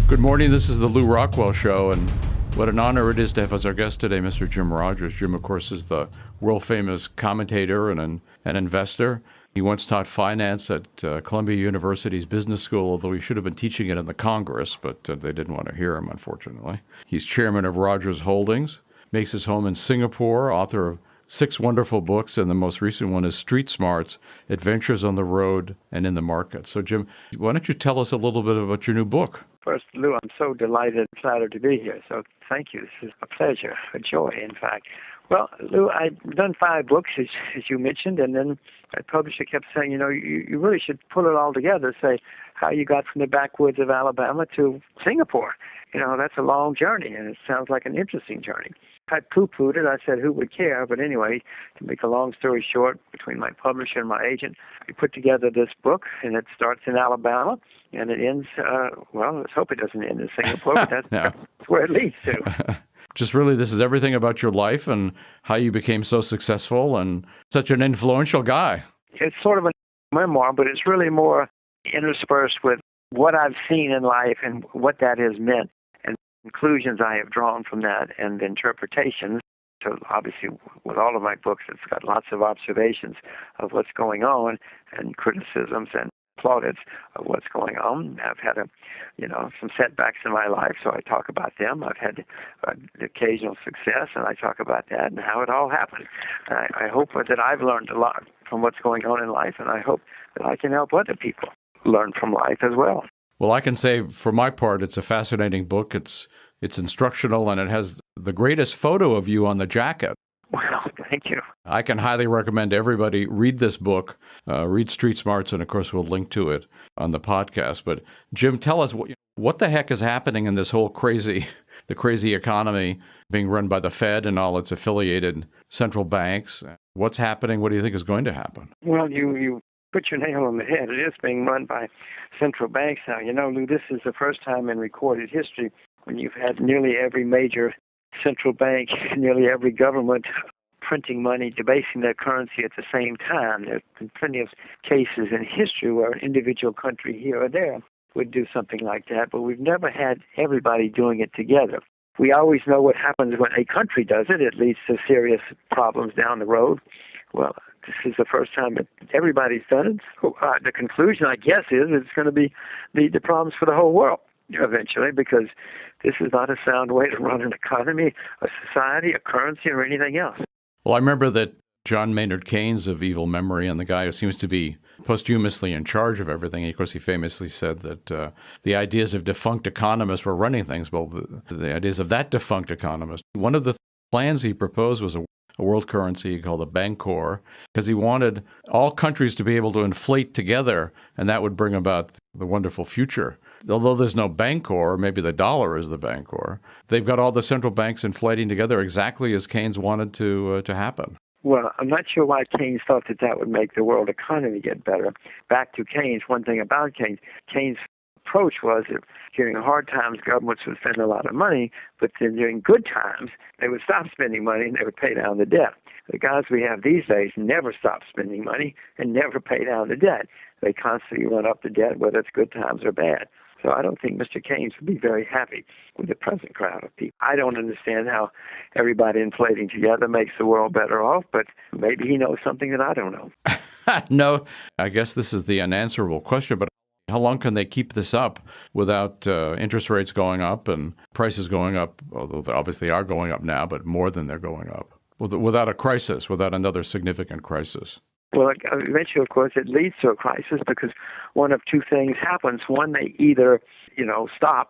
Good morning. This is the Lew Rockwell Show, and what an honor it is to have as our guest today Mr. Jim Rogers. Jim, of course, is the world-famous commentator and an investor. He once taught finance at Columbia University's business school, although he should have been teaching it in the Congress, but they didn't want to hear him, unfortunately. He's chairman of Rogers Holdings, makes his home in Singapore, author of 6 wonderful books, and the most recent one is Street Smarts, Adventures on the Road and in the Market. So, Jim, why don't you tell us a little bit about your new book? First, Lou, I'm so delighted and flattered to be here. So thank you. This is a pleasure, a joy, in fact. Well, Lou, I've done 5 books, as you mentioned, and then my publisher kept saying, you really should pull it all together, say how you got from the backwoods of Alabama to Singapore. That's a long journey, and it sounds like an interesting journey. I poo-pooed it. I said, who would care? But anyway, to make a long story short, between my publisher and my agent, we put together this book, and it starts in Alabama, and it ends, let's hope it doesn't end in Singapore, but that's where it leads to. Just really, this is everything about your life and how you became so successful and such an influential guy. It's sort of a memoir, but it's really more interspersed with what I've seen in life and what that has meant, and conclusions I have drawn from that, and interpretations. So obviously, with all of my books, it's got lots of observations of what's going on and criticisms and plaudits of what's going on. I've had some setbacks in my life, so I talk about them. I've had occasional success, and I talk about that and how it all happened. I hope that I've learned a lot from what's going on in life, and I hope that I can help other people learn from life as well. Well, I can say for my part, it's a fascinating book. It's instructional, and it has the greatest photo of you on the jacket. Well, thank you. I can highly recommend everybody read this book, read Street Smarts, and of course we'll link to it on the podcast. But Jim, tell us what the heck is happening in this whole crazy economy being run by the Fed and all its affiliated central banks. What's happening? What do you think is going to happen? Well, you put your nail on the head. It is being run by central banks now. Lou, this is the first time in recorded history when you've had nearly every major central bank, nearly every government printing money, debasing their currency at the same time. There have been plenty of cases in history where an individual country here or there would do something like that, but we've never had everybody doing it together. We always know what happens when a country does it. It leads to serious problems down the road. Well, this is the first time that everybody's done it. The conclusion, I guess, is it's going to lead to problems for the whole world eventually, because this is not a sound way to run an economy, a society, a currency, or anything else. Well, I remember that John Maynard Keynes of evil memory, and the guy who seems to be posthumously in charge of everything, of course, he famously said that the ideas of defunct economists were running things. Well, the ideas of that defunct economist, one of the plans he proposed was a world currency called the Bancor, because he wanted all countries to be able to inflate together, and that would bring about the wonderful future. Although there's no Bancor, maybe the dollar is the Bancor, they've got all the central banks inflating together exactly as Keynes wanted to happen. Well, I'm not sure why Keynes thought that would make the world economy get better. Back to Keynes, one thing about Keynes' approach was that during hard times, governments would spend a lot of money, but then during good times, they would stop spending money and they would pay down the debt. The guys we have these days never stop spending money and never pay down the debt. They constantly run up the debt, whether it's good times or bad. So I don't think Mr. Keynes would be very happy with the present crowd of people. I don't understand how everybody inflating together makes the world better off, but maybe he knows something that I don't know. No, I guess this is the unanswerable question, but how long can they keep this up without interest rates going up and prices going up, although they obviously are going up now, but more than they're going up, without a crisis, without another significant crisis? Well, eventually, of course, it leads to a crisis because one of two things happens. One, they either, stop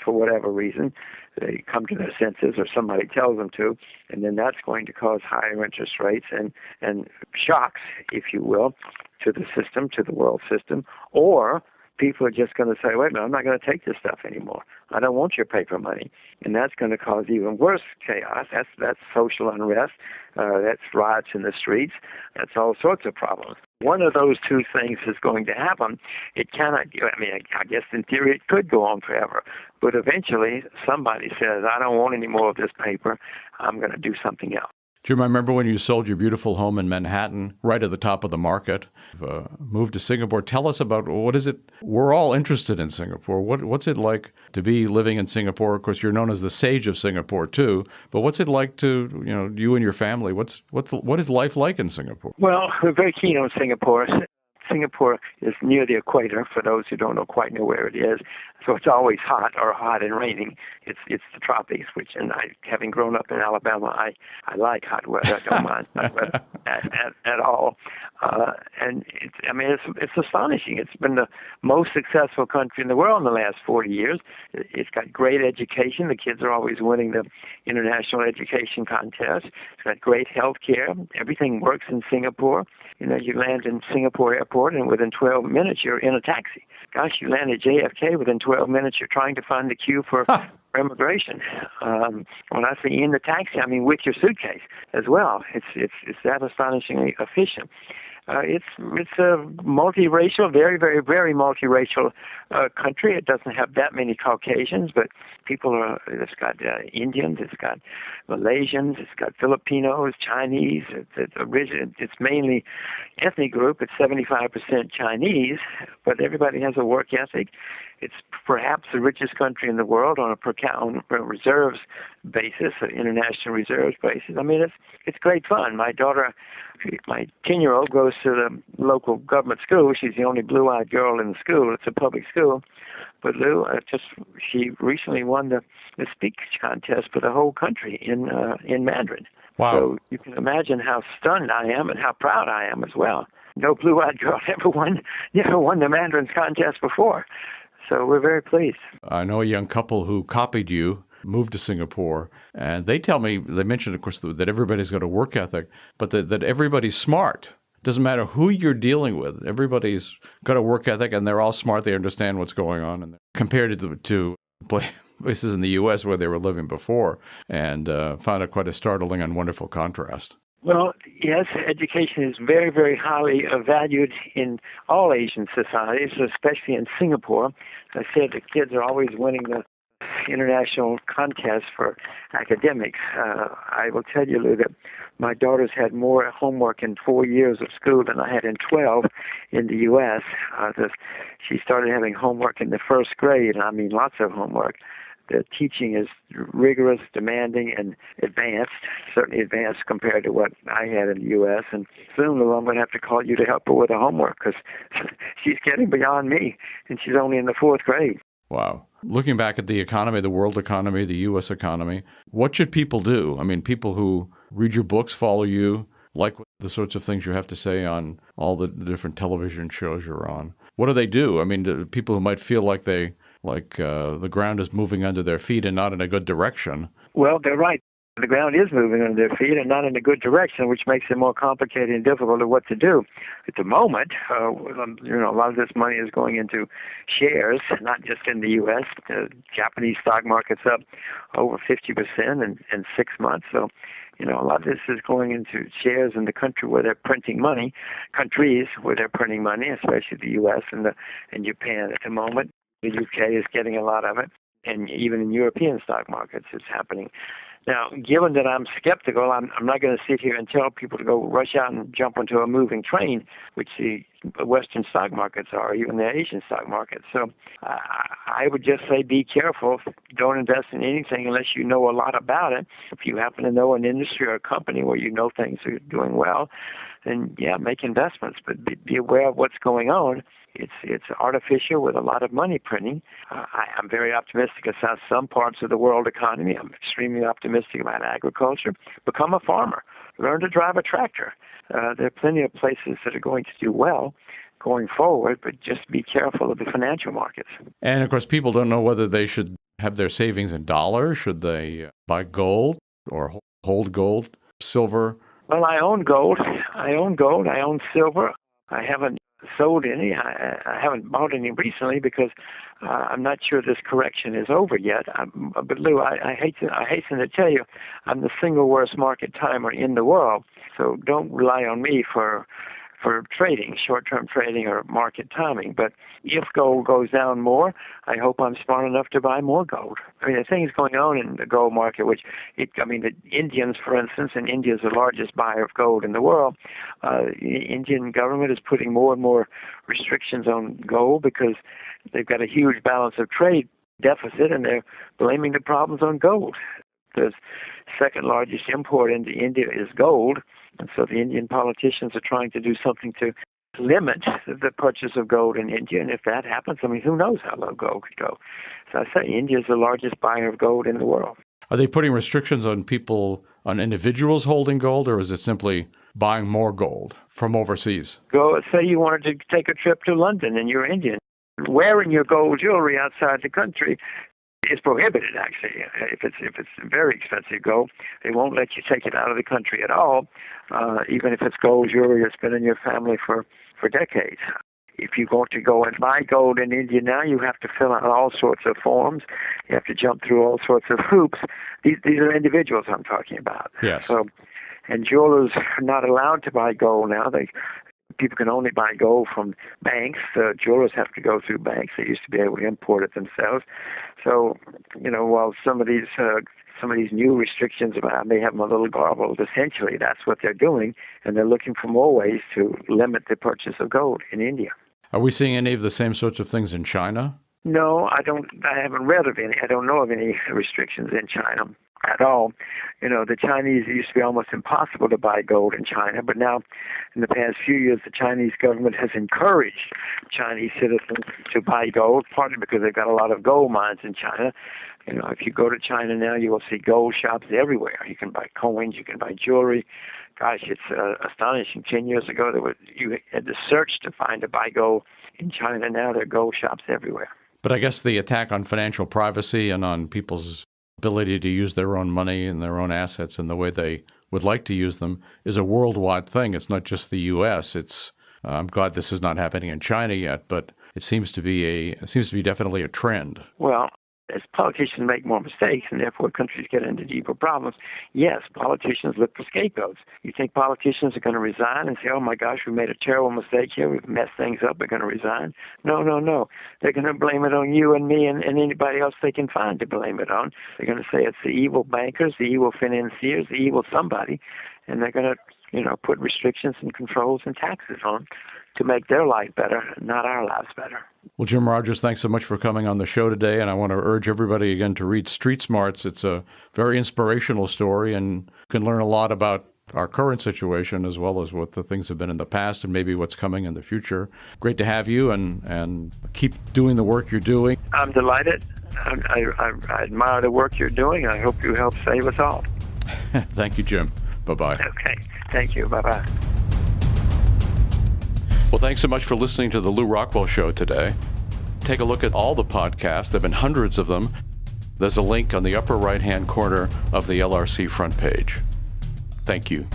for whatever reason. They come to their senses or somebody tells them to, and then that's going to cause higher interest rates and shocks, if you will, to the system, to the world system. Or people are just going to say, wait a minute, I'm not going to take this stuff anymore. I don't want your paper money. And that's going to cause even worse chaos. That's social unrest. That's riots in the streets. That's all sorts of problems. One of those two things is going to happen. It cannot, I guess in theory it could go on forever. But eventually somebody says, I don't want any more of this paper. I'm going to do something else. Do you remember when you sold your beautiful home in Manhattan, right at the top of the market, moved to Singapore? Tell us about what is it? We're all interested in Singapore. What's it like to be living in Singapore? Of course, you're known as the sage of Singapore too. But what's it like to, you and your family? What is life like in Singapore? Well, we're very keen on Singapore. Singapore is near the equator, for those who don't quite know where it is. So it's always hot or hot and raining. It's the tropics, and having grown up in Alabama, I like hot weather. I don't mind hot weather at all. And it's astonishing. It's been the most successful country in the world in the last 40 years. It's got great education. The kids are always winning the international education contest. It's got great health care. Everything works in Singapore. You land in Singapore airport, and within 12 minutes, you're in a taxi. Gosh, you land at JFK, within 12 minutes, you're trying to find the queue for immigration. When I say in the taxi, I mean with your suitcase as well. It's that astonishingly efficient. It's a multiracial, very, very, very multiracial country. It doesn't have that many Caucasians, but it's got Indians, it's got Malaysians, it's got Filipinos, Chinese. It's mainly ethnic group. It's 75% Chinese, but everybody has a work ethic. It's perhaps the richest country in the world on a reserves basis, an international reserves basis. I mean, it's great fun. My daughter, my 10-year-old, goes to the local government school. She's the only blue-eyed girl in the school. It's a public school. But Lew, she recently won the speech contest for the whole country in Mandarin. Wow. So you can imagine how stunned I am and how proud I am as well. No blue-eyed girl never won the Mandarin contest before. So we're very pleased. I know a young couple who copied you, moved to Singapore, and they mentioned, of course, that everybody's got a work ethic, but that everybody's smart. Doesn't matter who you're dealing with. Everybody's got a work ethic, and they're all smart. They understand what's going on, and compared to places in the U.S. where they were living before, and found it quite a startling and wonderful contrast. Well, yes, education is very, very highly valued in all Asian societies, especially in Singapore. As I said, the kids are always winning the international contest for academics. I will tell you, Lew, that my daughter's had more homework in 4 years of school than I had in 12 in the U.S. She started having homework in the first grade, and I mean lots of homework. The teaching is rigorous, demanding, and advanced, certainly advanced compared to what I had in the U.S. And soon, Lew, I'm going to have to call you to help her with her homework because she's getting beyond me, and she's only in the fourth grade. Wow. Looking back at the economy, the world economy, the U.S. economy, what should people do? I mean, people who read your books, follow you, like the sorts of things you have to say on all the different television shows you're on. What do they do? I mean, people who might feel like the ground is moving under their feet and not in a good direction. Well, they're right. The ground is moving under their feet and not in a good direction, which makes it more complicated and difficult of what to do. At the moment, a lot of this money is going into shares, not just in the U.S. The Japanese stock market's up over 50% in 6 months. So, a lot of this is going into shares in the country where they're printing money, countries where they're printing money, especially the U.S. and Japan at the moment. The UK is getting a lot of it, and even in European stock markets, it's happening. Now, given that I'm skeptical, I'm not going to sit here and tell people to go rush out and jump into a moving train, which the Western stock markets are, even the Asian stock markets. So I would just say be careful. Don't invest in anything unless you know a lot about it. If you happen to know an industry or a company where you know things are doing well, then, yeah, make investments, but be aware of what's going on. It's artificial with a lot of money printing. I'm very optimistic about some parts of the world economy. I'm extremely optimistic about agriculture. Become a farmer. Learn to drive a tractor. There are plenty of places that are going to do well going forward, but just be careful of the financial markets. And, of course, people don't know whether they should have their savings in dollars. Should they buy gold or hold gold, silver? Well, I own gold. I own silver. I haven't sold any. I haven't bought any recently because I'm not sure this correction is over yet. But Lew, I hasten to tell you, I'm the single worst market timer in the world. So don't rely on me for for trading, short-term trading or market timing. But if gold goes down more, I hope I'm smart enough to buy more gold. I mean, the things going on in the gold market, the Indians, for instance, and India is the largest buyer of gold in the world. The Indian government is putting more and more restrictions on gold because they've got a huge balance of trade deficit, and they're blaming the problems on gold. The second largest import into India is gold, and so the Indian politicians are trying to do something to limit the purchase of gold in India. And if that happens, I mean, who knows how low gold could go. So I say India is the largest buyer of gold in the world. Are they putting restrictions on people, on individuals holding gold, or is it simply buying more gold from overseas? Say you wanted to take a trip to London and you're Indian. Wearing your gold jewelry outside the country is prohibited, actually. If it's very expensive gold, they won't let you take it out of the country at all, even if it's gold jewelry that's been in your family for decades. If you want to go and buy gold in India now, you have to fill out all sorts of forms. You have to jump through all sorts of hoops. These are individuals I'm talking about. Yes. So, and jewelers are not allowed to buy gold now. People can only buy gold from banks. Jewelers have to go through banks. They used to be able to import it themselves. So, while some of these new restrictions, I may have them a little garbled, essentially that's what they're doing, and they're looking for more ways to limit the purchase of gold in India. Are we seeing any of the same sorts of things in China? No, I haven't read of any. I don't know of any restrictions in China at all. The Chinese, it used to be almost impossible to buy gold in China, but now in the past few years, the Chinese government has encouraged Chinese citizens to buy gold, partly because they've got a lot of gold mines in China. If you go to China now, you will see gold shops everywhere. You can buy coins, you can buy jewelry. Gosh, it's astonishing. 10 years ago, you had to search to buy gold in China. Now there are gold shops everywhere. But I guess the attack on financial privacy and on people's ability to use their own money and their own assets in the way they would like to use them is a worldwide thing. It's not just the U.S. I'm glad this is not happening in China yet, but it seems to be definitely a trend. Well, as politicians make more mistakes and therefore countries get into deeper problems, yes, politicians look for scapegoats. You think politicians are going to resign and say, oh my gosh, we made a terrible mistake here, we've messed things up, we're going to resign? No. They're going to blame it on you and me and anybody else they can find to blame it on. They're going to say it's the evil bankers, the evil financiers, the evil somebody, and they're going to put restrictions and controls and taxes on to make their life better, not our lives better. Well, Jim Rogers, thanks so much for coming on the show today, and I want to urge everybody again to read Street Smarts. It's a very inspirational story, and you can learn a lot about our current situation as well as what the things have been in the past and maybe what's coming in the future. Great to have you, and keep doing the work you're doing. I'm delighted. I admire the work you're doing. I hope you help save us all. Thank you, Jim. Bye-bye. Okay. Thank you. Bye-bye. Well, thanks so much for listening to the Lew Rockwell Show today. Take a look at all the podcasts. There have been hundreds of them. There's a link on the upper right-hand corner of the LRC front page. Thank you.